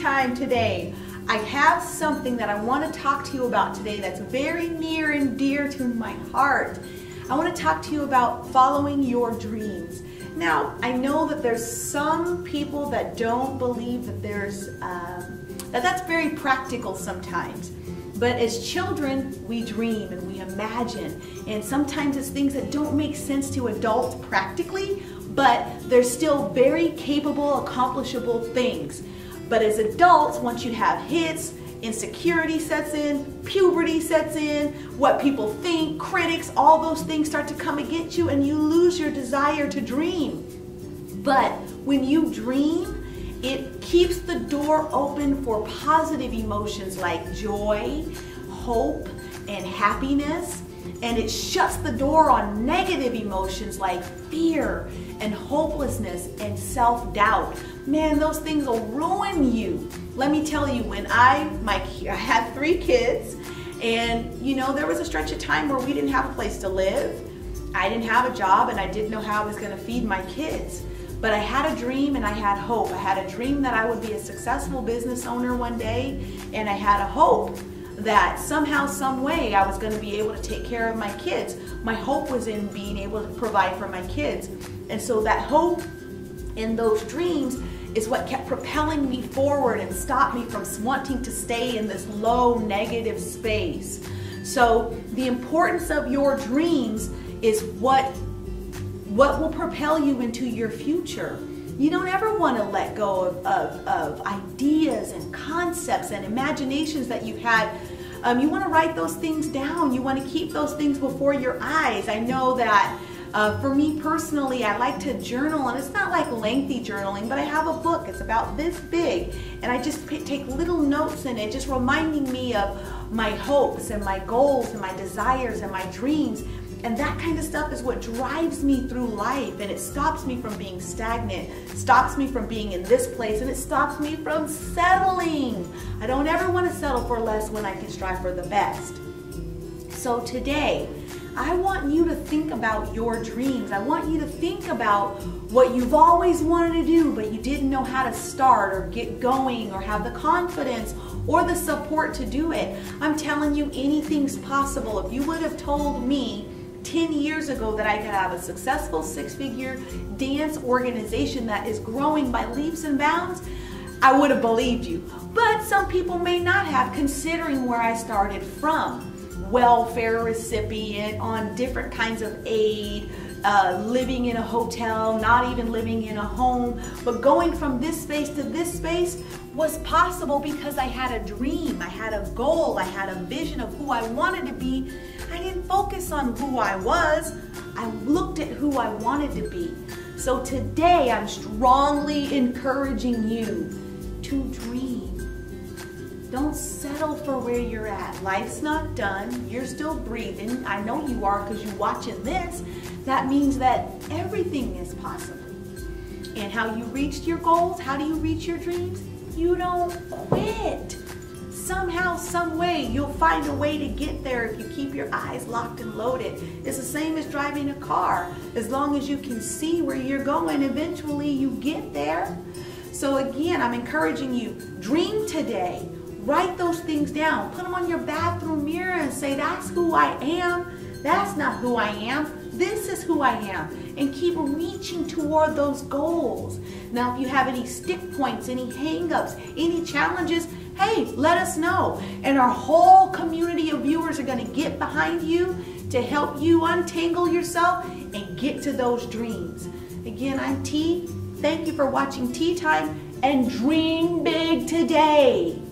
time today. I have something that I want to talk to you about today that's very near and dear to my heart. I want to talk to you about following your dreams. Now, I know that there's some people that don't believe that that's very practical sometimes. But as children, we dream and we imagine. And sometimes it's things that don't make sense to adults practically, but they're still very capable, accomplishable things. But as adults, once you have hits, insecurity sets in, puberty sets in, what people think, critics, all those things start to come against you and you lose your desire to dream. But when you dream, it keeps the door open for positive emotions like joy, hope, and happiness. And it shuts the door on negative emotions like fear and hopelessness and self-doubt. Man, those things will ruin you. Let me tell you, when I had 3 kids, and you know, there was a stretch of time where we didn't have a place to live. I didn't have a job and I didn't know how I was gonna feed my kids. But I had a dream and I had hope. I had a dream that I would be a successful business owner one day, and I had a hope that somehow, some way, I was going to be able to take care of my kids. My hope was in being able to provide for my kids. And so that hope and those dreams is what kept propelling me forward and stopped me from wanting to stay in this low negative space. So the importance of your dreams is what will propel you into your future. You don't ever want to let go of ideas and concepts and imaginations that you've had. You want to write those things down. You want to keep those things before your eyes. I know that for me personally, I like to journal, and it's not like lengthy journaling, but I have a book. It's about this big, and I just take little notes in it, just reminding me of my hopes and my goals and my desires and my dreams. And that kind of stuff is what drives me through life, and it stops me from being stagnant, stops me from being in this place, and it stops me from settling. I don't ever want to settle for less when I can strive for the best. So today, I want you to think about your dreams. I want you to think about what you've always wanted to do, but you didn't know how to start or get going or have the confidence or the support to do it. I'm telling you, anything's possible. If you would have told me 10 years ago that I could have a successful 6-figure dance organization that is growing by leaps and bounds, I would have believed you. But some people may not have, considering where I started from. Welfare recipient, on different kinds of aid, living in a hotel, not even living in a home. But going from this space to this space was possible because I had a dream, I had a goal, I had a vision of who I wanted to be. I didn't focus on who I was, I looked at who I wanted to be. So today I'm strongly encouraging you to dream. Don't settle for where you're at. Life's not done, you're still breathing. I know you are because you're watching this. That means that everything is possible. And how you reached your goals, how do you reach your dreams? You don't quit. Somehow, some way, you'll find a way to get there if you keep your eyes locked and loaded. It's the same as driving a car. As long as you can see where you're going, eventually you get there. So again, I'm encouraging you, dream today. Write those things down. Put them on your bathroom mirror and say, that's who I am. That's not who I am. This is who I am. And keep reaching toward those goals. Now, if you have any stick points, any hang-ups, any challenges, hey, let us know. And our whole community of viewers are going to get behind you to help you untangle yourself and get to those dreams. Again, I'm T. Thank you for watching Tea Time, and dream big today.